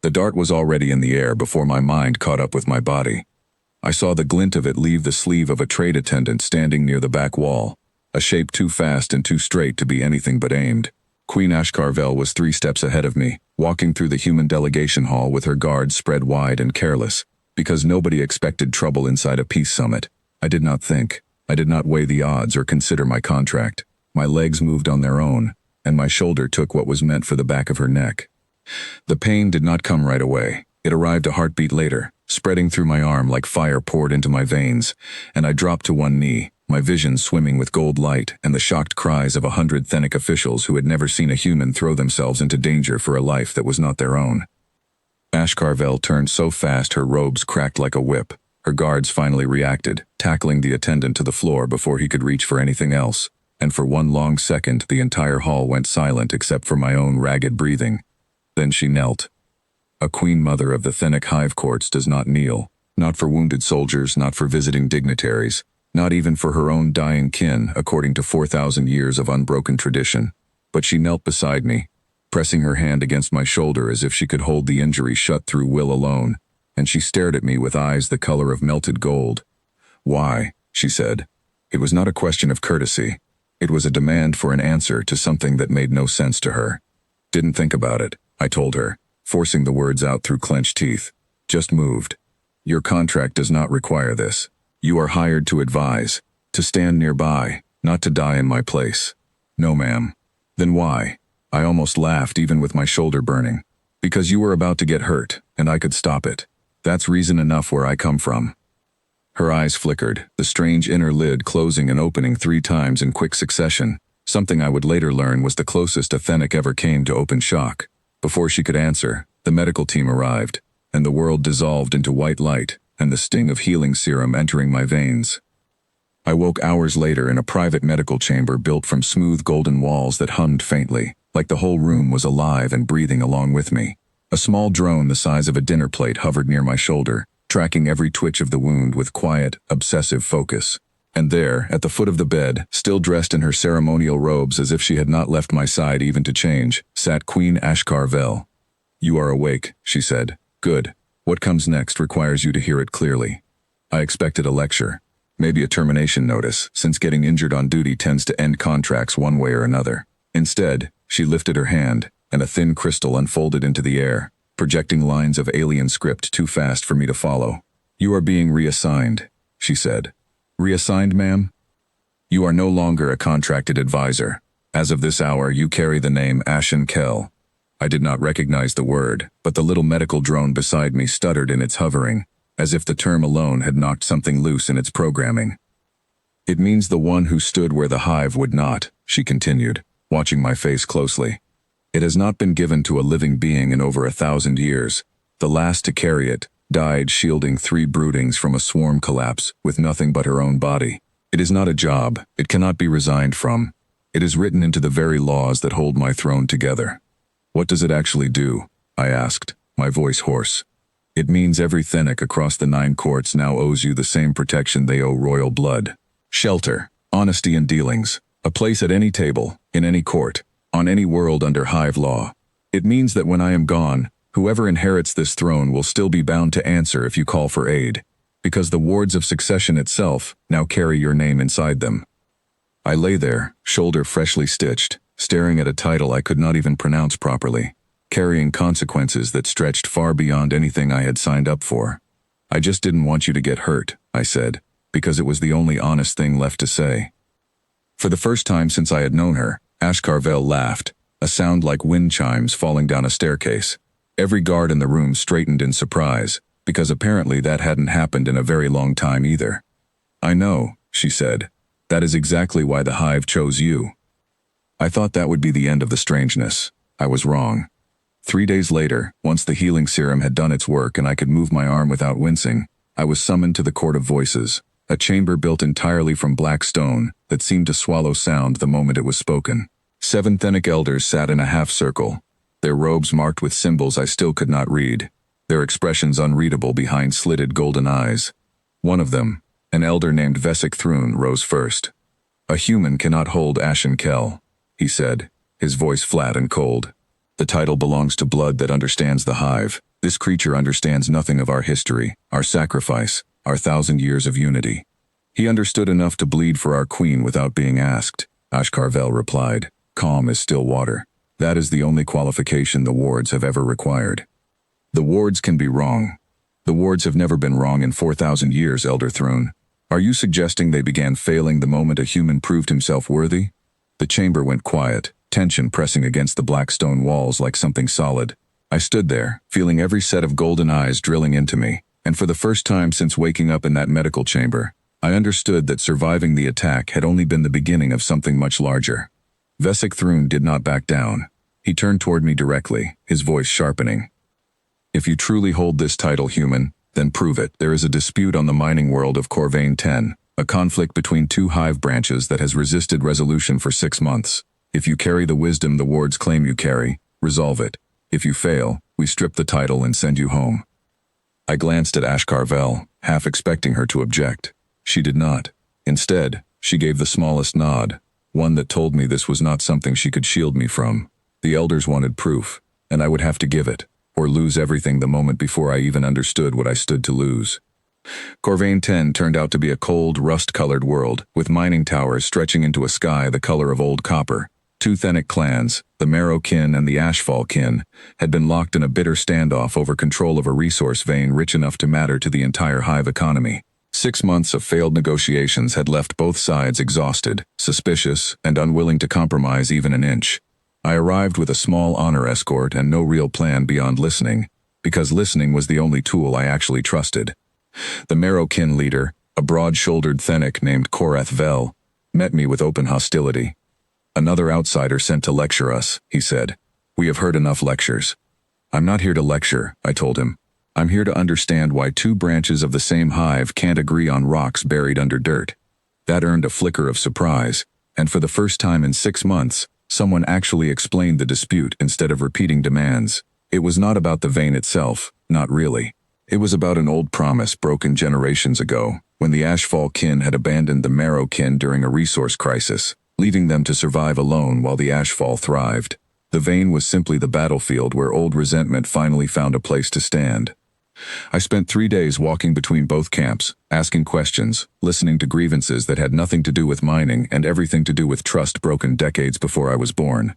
The dart was already in the air before my mind caught up with my body. I saw the glint of it leave the sleeve of a trade attendant standing near the back wall, a shape too fast and too straight to be anything but aimed. Queen Ashkarvel was 3 steps ahead of me, walking through the human delegation hall with her guards spread wide and careless, because nobody expected trouble inside a peace summit. I did not think. I did not weigh the odds or consider my contract. My legs moved on their own, and my shoulder took what was meant for the back of her neck. The pain did not come right away. It arrived a heartbeat later, spreading through my arm like fire poured into my veins, and I dropped to one knee, my vision swimming with gold light and the shocked cries of 100 Thenic officials who had never seen a human throw themselves into danger for a life that was not their own. Ashkarvel turned so fast her robes cracked like a whip. Her guards finally reacted, tackling the attendant to the floor before he could reach for anything else, and for one long second the entire hall went silent except for my own ragged breathing. Then she knelt. A queen mother of the Thenic hive courts does not kneel, not for wounded soldiers, not for visiting dignitaries, not even for her own dying kin, according to 4,000 years of unbroken tradition. But she knelt beside me, pressing her hand against my shoulder as if she could hold the injury shut through will alone, and she stared at me with eyes the color of melted gold. "Why?" she said. It was not a question of courtesy. It was a demand for an answer to something that made no sense to her. "Didn't think about it," I told her, forcing the words out through clenched teeth. "Just moved. Your contract does not require this. You are hired to advise, to stand nearby, not to die in my place." "No, ma'am." "Then why?" I almost laughed even with my shoulder burning. "Because you were about to get hurt, and I could stop it. That's reason enough where I come from." Her eyes flickered, the strange inner lid closing and opening 3 times in quick succession, something I would later learn was the closest a Thenic ever came to open shock. Before she could answer, the medical team arrived, and the world dissolved into white light and the sting of healing serum entering my veins. I woke hours later in a private medical chamber built from smooth golden walls that hummed faintly, like the whole room was alive and breathing along with me. A small drone the size of a dinner plate hovered near my shoulder, tracking every twitch of the wound with quiet, obsessive focus. And there, at the foot of the bed, still dressed in her ceremonial robes as if she had not left my side even to change, sat Queen Ashkarvel. "You are awake," she said. "Good. What comes next requires you to hear it clearly." I expected a lecture, maybe a termination notice, since getting injured on duty tends to end contracts one way or another. Instead, she lifted her hand, and a thin crystal unfolded into the air, projecting lines of alien script too fast for me to follow. "You are being reassigned," she said. "Reassigned, ma'am? You are no longer a contracted advisor. As of this hour, you carry the name Ashen Kell." I did not recognize the word, but the little medical drone beside me stuttered in its hovering, as if the term alone had knocked something loose in its programming. "It means the one who stood where the hive would not," she continued, watching my face closely. "It has not been given to a living being in over 1,000 years. The last to carry it died shielding 3 broodings from a swarm collapse with nothing but her own body. It is not a job. It cannot be resigned from. It is written into the very laws that hold my throne together." "What does it actually do?" I asked, my voice hoarse. "It means every Thenic across the 9 courts now owes you the same protection they owe royal blood. Shelter, honesty in dealings, a place at any table, in any court, on any world under hive law. It means that when I am gone, whoever inherits this throne will still be bound to answer if you call for aid, because the wards of succession itself now carry your name inside them." I lay there, shoulder freshly stitched, staring at a title I could not even pronounce properly, carrying consequences that stretched far beyond anything I had signed up for. "I just didn't want you to get hurt," I said, because it was the only honest thing left to say. For the first time since I had known her, Ashkarvel laughed, a sound like wind chimes falling down a staircase. Every guard in the room straightened in surprise, because apparently that hadn't happened in a very long time either. "I know," she said. "That is exactly why the hive chose you." I thought that would be the end of the strangeness. I was wrong. 3 days later, once the healing serum had done its work and I could move my arm without wincing, I was summoned to the Court of Voices, a chamber built entirely from black stone that seemed to swallow sound the moment it was spoken. 7 Thenic elders sat in a half-circle, their robes marked with symbols I still could not read, their expressions unreadable behind slitted golden eyes. One of them, an elder named Vesik Thrun, rose first. "A human cannot hold Ashen Kell," he said, his voice flat and cold. "The title belongs to blood that understands the hive. This creature understands nothing of our history, our sacrifice, our 1,000 years of unity. He understood enough to bleed for our queen without being asked, Ashkarvel replied, calm as still water. That is the only qualification the wards have ever required. The wards can be wrong. The wards have never been wrong in 4,000 years, Elder Throne. Are you suggesting they began failing the moment a human proved himself worthy? The chamber went quiet, tension pressing against the black stone walls like something solid. I stood there, feeling every set of golden eyes drilling into me, and for the first time since waking up in that medical chamber, I understood that surviving the attack had only been the beginning of something much larger. Vesik Thrun did not back down. He turned toward me directly, his voice sharpening. If you truly hold this title, human, then prove it. There is a dispute on the mining world of Corvain 10, a conflict between two hive branches that has resisted resolution for 6 months. If you carry the wisdom the wards claim you carry, resolve it. If you fail, we strip the title and send you home. I glanced at Ashkarvel, half expecting her to object. She did not. Instead, she gave the smallest nod, one that told me this was not something she could shield me from. The elders wanted proof, and I would have to give it, or lose everything the moment before I even understood what I stood to lose. Corvain 10 turned out to be a cold, rust-colored world, with mining towers stretching into a sky the color of old copper. Two Thenic clans, the Marrow kin and the HFY kin, had been locked in a bitter standoff over control of a resource vein rich enough to matter to the entire hive economy. 6 months of failed negotiations had left both sides exhausted, suspicious, and unwilling to compromise even an inch. I arrived with a small honor escort and no real plan beyond listening, because listening was the only tool I actually trusted. The Marrow kin leader, a broad-shouldered Thenic named Korath Vel, met me with open hostility. Another outsider sent to lecture us, he said. We have heard enough lectures. I'm not here to lecture, I told him. I'm here to understand why two branches of the same hive can't agree on rocks buried under dirt. That earned a flicker of surprise, and for the first time in 6 months, someone actually explained the dispute instead of repeating demands. It was not about the vein itself, not really. It was about an old promise broken generations ago, when the HFY kin had abandoned the Marrow kin during a resource crisis, leaving them to survive alone while the HFY thrived. The vein was simply the battlefield where old resentment finally found a place to stand. I spent 3 days walking between both camps, asking questions, listening to grievances that had nothing to do with mining and everything to do with trust broken decades before I was born.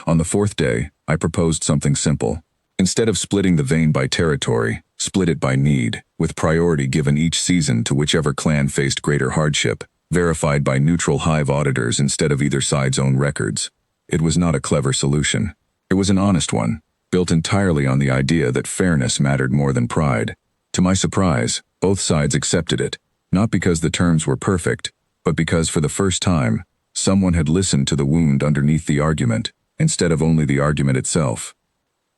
On the 4th day, I proposed something simple. Instead of splitting the vein by territory, split it by need, with priority given each season to whichever clan faced greater hardship, verified by neutral hive auditors instead of either side's own records. It was not a clever solution. It was an honest one, built entirely on the idea that fairness mattered more than pride. To my surprise, both sides accepted it, not because the terms were perfect, but because for the first time, someone had listened to the wound underneath the argument, instead of only the argument itself.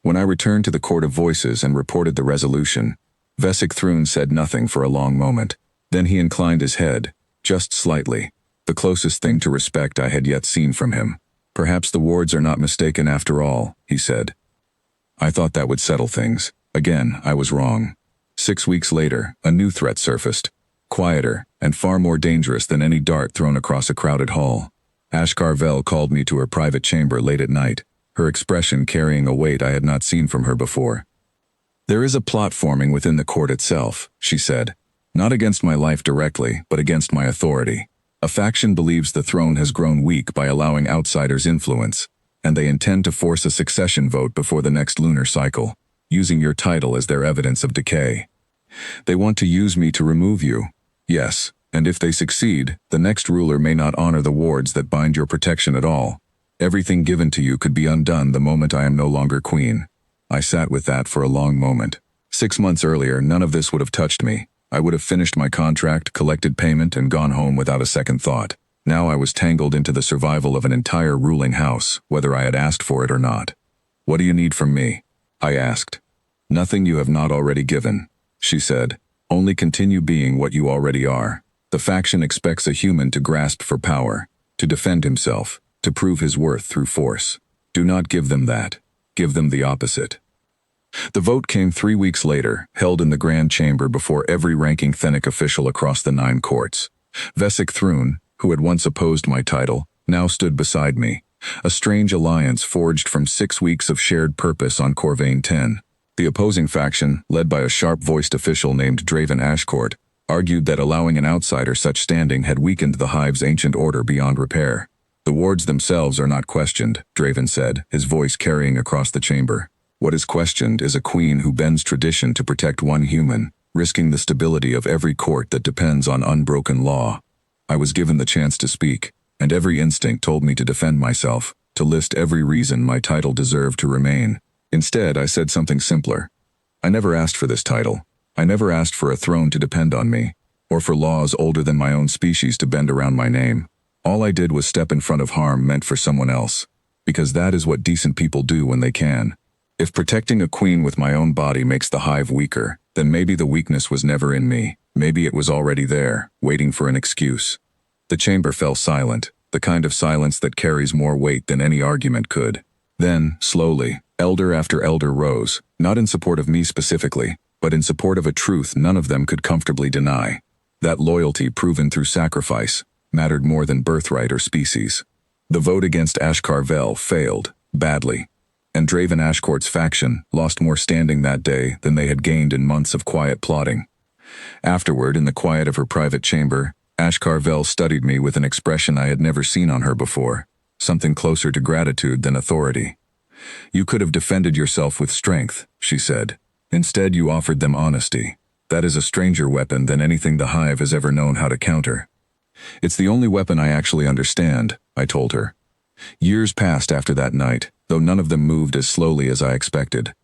When I returned to the Court of Voices and reported the resolution, Vesik Thrun said nothing for a long moment. Then he inclined his head, just slightly, the closest thing to respect I had yet seen from him. Perhaps the wards are not mistaken after all, he said. I thought that would settle things. Again, I was wrong. 6 weeks later, a new threat surfaced, quieter and far more dangerous than any dart thrown across a crowded hall. Ashkarvel called me to her private chamber late at night, her expression carrying a weight I had not seen from her before. There is a plot forming within the court itself, she said. Not against my life directly, but against my authority. A faction believes the throne has grown weak by allowing outsiders influence, and they intend to force a succession vote before the next lunar cycle, using your title as their evidence of decay. They want to use me to remove you. Yes, and if they succeed, the next ruler may not honor the wards that bind your protection at all. Everything given to you could be undone the moment I am no longer queen. I sat with that for a long moment. 6 months earlier, none of this would have touched me. I would have finished my contract, collected payment, and gone home without a second thought. Now I was tangled into the survival of an entire ruling house, whether I had asked for it or not. What do you need from me? I asked. Nothing you have not already given, she said. Only continue being what you already are. The faction expects a human to grasp for power, to defend himself, to prove his worth through force. Do not give them that. Give them the opposite. The vote came 3 weeks later, held in the Grand Chamber before every ranking Thenic official across the 9 courts. Vesik Thrun, who had once opposed my title, now stood beside me, a strange alliance forged from 6 weeks of shared purpose on Corvain 10. The opposing faction, led by a sharp-voiced official named Draven Ashcourt, argued that allowing an outsider such standing had weakened the hive's ancient order beyond repair. The wards themselves are not questioned, Draven said, his voice carrying across the chamber. What is questioned is a queen who bends tradition to protect one human, risking the stability of every court that depends on unbroken law. I was given the chance to speak, and every instinct told me to defend myself, to list every reason my title deserved to remain. Instead, I said something simpler. I never asked for this title. I never asked for a throne to depend on me, or for laws older than my own species to bend around my name. All I did was step in front of harm meant for someone else, because that is what decent people do when they can. If protecting a queen with my own body makes the hive weaker, then maybe the weakness was never in me. Maybe it was already there, waiting for an excuse. The chamber fell silent, the kind of silence that carries more weight than any argument could. Then, slowly, elder after elder rose, not in support of me specifically, but in support of a truth none of them could comfortably deny. That loyalty proven through sacrifice mattered more than birthright or species. The vote against Ashkarvel failed, badly, and Draven Ashcourt's faction lost more standing that day than they had gained in months of quiet plotting. Afterward, in the quiet of her private chamber, Ashkarvel studied me with an expression I had never seen on her before, something closer to gratitude than authority. You could have defended yourself with strength, she said. Instead, you offered them honesty. That is a stranger weapon than anything the hive has ever known how to counter. It's the only weapon I actually understand, I told her. Years passed after that night, though none of them moved as slowly as I expected.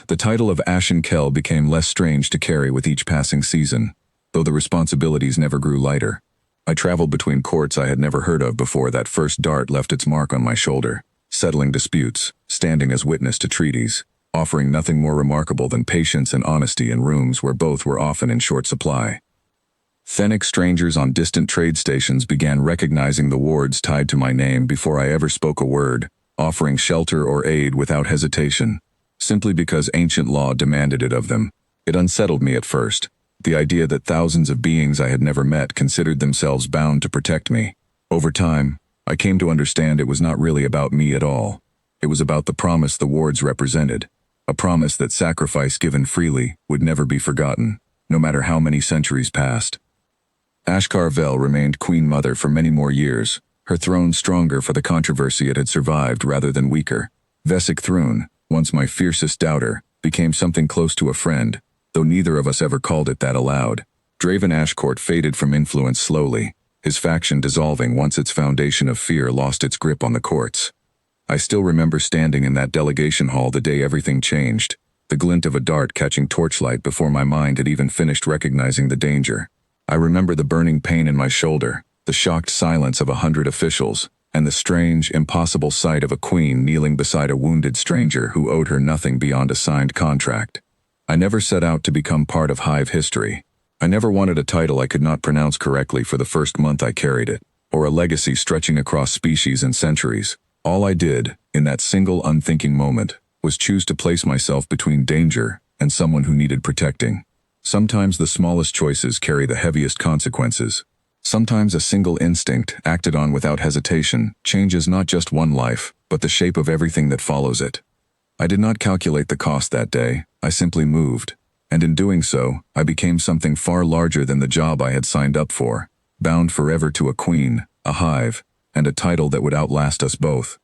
The title of Ashen Kell became less strange to carry with each passing season, though the responsibilities never grew lighter. I traveled between courts I had never heard of before that first dart left its mark on my shoulder, settling disputes, standing as witness to treaties, offering nothing more remarkable than patience and honesty in rooms where both were often in short supply. Fennec strangers on distant trade stations began recognizing the wards tied to my name before I ever spoke a word, offering shelter or aid without hesitation, simply because ancient law demanded it of them. It unsettled me at first, the idea that thousands of beings I had never met considered themselves bound to protect me. Over time, I came to understand it was not really about me at all. It was about the promise the wards represented, a promise that sacrifice given freely would never be forgotten, no matter how many centuries passed. Ashkarvel remained Queen Mother for many more years, her throne stronger for the controversy it had survived rather than weaker. Vesik Thrun, once my fiercest doubter, became something close to a friend, though neither of us ever called it that aloud. Draven Ashcourt faded from influence slowly, his faction dissolving once its foundation of fear lost its grip on the courts. I still remember standing in that delegation hall the day everything changed, the glint of a dart catching torchlight before my mind had even finished recognizing the danger. I remember the burning pain in my shoulder, the shocked silence of 100 officials, and the strange, impossible sight of a queen kneeling beside a wounded stranger who owed her nothing beyond a signed contract. I never set out to become part of hive history. I never wanted a title I could not pronounce correctly for the first month I carried it, or a legacy stretching across species and centuries. All I did, in that single unthinking moment, was choose to place myself between danger and someone who needed protecting. Sometimes the smallest choices carry the heaviest consequences. Sometimes a single instinct, acted on without hesitation, changes not just one life, but the shape of everything that follows it. I did not calculate the cost that day, I simply moved. And in doing so, I became something far larger than the job I had signed up for, bound forever to a queen, a hive, and a title that would outlast us both.